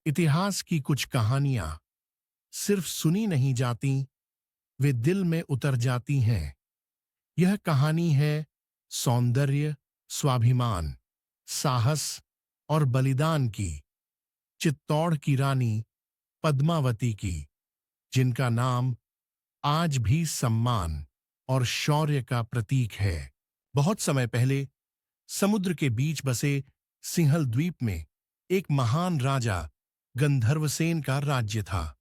इतिहास की कुछ कहानियां सिर्फ सुनी नहीं जाती, वे दिल में उतर जाती हैं। यह कहानी है सौंदर्य, स्वाभिमान, साहस और बलिदान की, चित्तौड़ की रानी पद्मावती की, जिनका नाम आज भी सम्मान और शौर्य का प्रतीक है। बहुत समय पहले समुद्र के बीच बसे सिंहल द्वीप में एक महान राजा गंधर्वसेन का राज्य था।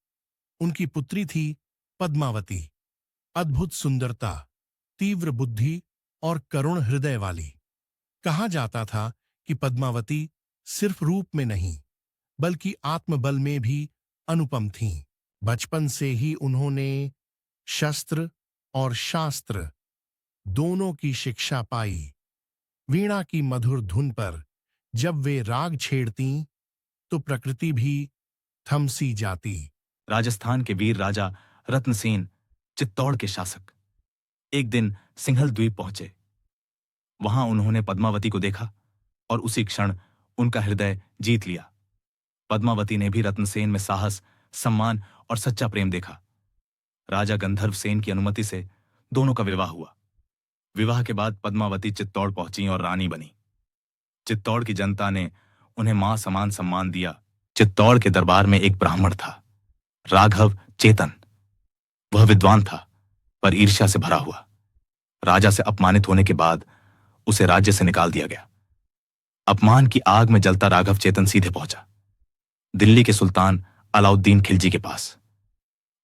उनकी पुत्री थी पद्मावती, अद्भुत सुंदरता, तीव्र बुद्धि और करुण हृदय वाली। कहा जाता था कि पद्मावती सिर्फ रूप में नहीं, बल्कि आत्मबल में भी अनुपम थीं। बचपन से ही उन्होंने शस्त्र और शास्त्र दोनों की शिक्षा पाई। वीणा की मधुर धुन पर जब वे राग छेड़तीं, तो प्रकृति भी थम सी जाती। राजस्थान के वीर राजा रत्नसेन, चित्तौड़ के शासक, एक दिन सिंहल द्वीप पहुंचे। वहां उन्होंने पद्मावती को देखा और उसी क्षण उनका हृदय जीत लिया। पद्मावती ने भी रत्नसेन में साहस, सम्मान और सच्चा प्रेम देखा। राजा गंधर्वसेन की अनुमति से दोनों का विवाह हुआ। विवाह के बाद पद्मावती चित्तौड़ पहुंची और रानी बनी। चित्तौड़ की जनता ने उन्हें मां समान सम्मान दिया। चित्तौड़ के दरबार में एक ब्राह्मण था, राघव चेतन। वह विद्वान था, पर ईर्ष्या से भरा हुआ। राजा से अपमानित होने के बाद उसे राज्य से निकाल दिया गया। अपमान की आग में जलता राघव चेतन सीधे पहुंचा दिल्ली के सुल्तान अलाउद्दीन खिलजी के पास।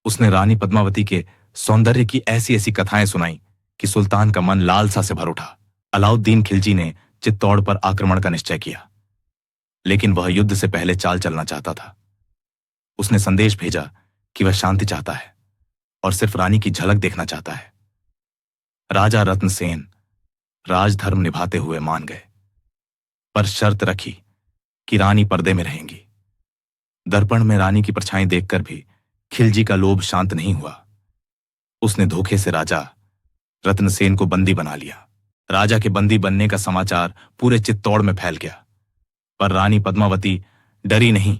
उसने रानी पद्मावती के सौंदर्य की ऐसी ऐसी कथाएं सुनाई कि सुल्तान का मन लालसा से भर उठा। अलाउद्दीन खिलजी ने चित्तौड़ पर आक्रमण का निश्चय किया, लेकिन वह युद्ध से पहले चाल चलना चाहता था। उसने संदेश भेजा कि वह शांति चाहता है और सिर्फ रानी की झलक देखना चाहता है। राजा रत्नसेन राजधर्म निभाते हुए मान गए, पर शर्त रखी कि रानी पर्दे में रहेंगी। दर्पण में रानी की परछाई देखकर भी खिलजी का लोभ शांत नहीं हुआ। उसने धोखे से राजा रत्नसेन को बंदी बना लिया। राजा के बंदी बनने का समाचार पूरे चित्तौड़ में फैल गया, पर रानी पद्मावती डरी नहीं।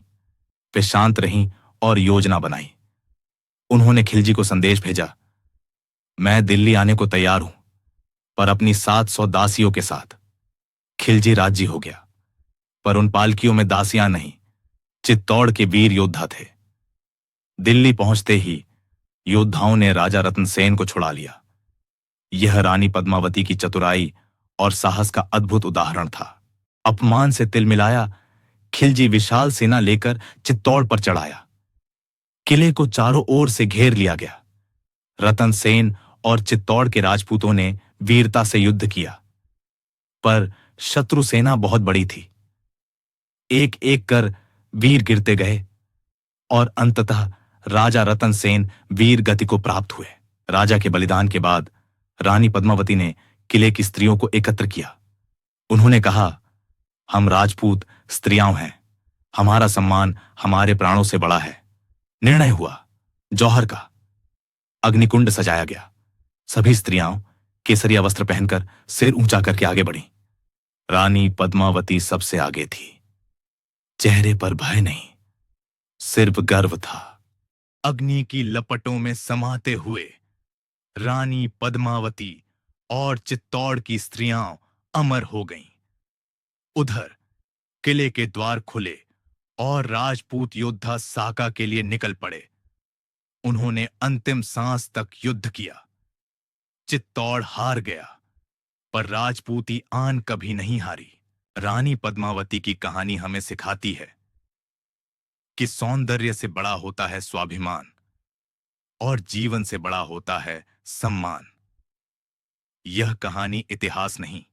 वे शांत रहीं और योजना बनाई। उन्होंने खिलजी को संदेश भेजा, मैं दिल्ली आने को तैयार हूं, पर अपनी 700 दासियों के साथ। खिलजी राजी हो गया, पर उन पालकियों में दासियां नहीं, चित्तौड़ के वीर योद्धा थे। दिल्ली पहुंचते ही योद्धाओं ने राजा रत्नसेन को छुड़ा लिया। यह रानी पद्मावती की चतुराई और साहस का अद्भुत उदाहरण था। अपमान से तिलमिलाया खिलजी विशाल सेना लेकर चित्तौड़ पर चढ़ाया। किले को चारों ओर से घेर लिया गया। रतनसेन और चित्तौड़ के राजपूतों ने वीरता से युद्ध किया, पर शत्रु सेना बहुत बड़ी थी। एक एक कर वीर गिरते गए और अंततः राजा रतनसेन वीर गति को प्राप्त हुए। राजा के बलिदान के बाद रानी पद्मावती ने किले की स्त्रियों को एकत्र किया। उन्होंने कहा, हम राजपूत स्त्रियां हैं, हमारा सम्मान हमारे प्राणों से बड़ा है। निर्णय हुआ, जौहर का अग्निकुंड सजाया गया। सभी स्त्रियां केसरिया वस्त्र पहनकर सिर ऊंचा करके आगे बढ़ीं। रानी पद्मावती सबसे आगे थी। चेहरे पर भय नहीं, सिर्फ गर्व था। अग्नि की लपटों में समाते हुए रानी पद्मावती और चित्तौड़ की स्त्रियां अमर हो गईं। उधर किले के द्वार खुले और राजपूत योद्धा साका के लिए निकल पड़े। उन्होंने अंतिम सांस तक युद्ध किया। चित्तौड़ हार गया, पर राजपूती आन कभी नहीं हारी। रानी पद्मावती की कहानी हमें सिखाती है कि सौंदर्य से बड़ा होता है स्वाभिमान और जीवन से बड़ा होता है सम्मान। यह कहानी इतिहास नहीं,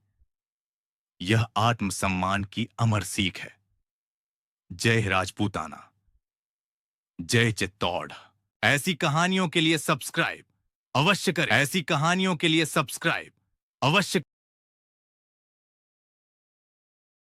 यह आत्मसम्मान की अमर सीख है। जय राजपूताना, जय चित्तौड़। ऐसी कहानियों के लिए सब्सक्राइब अवश्य करें। ऐसी कहानियों के लिए सब्सक्राइब अवश्य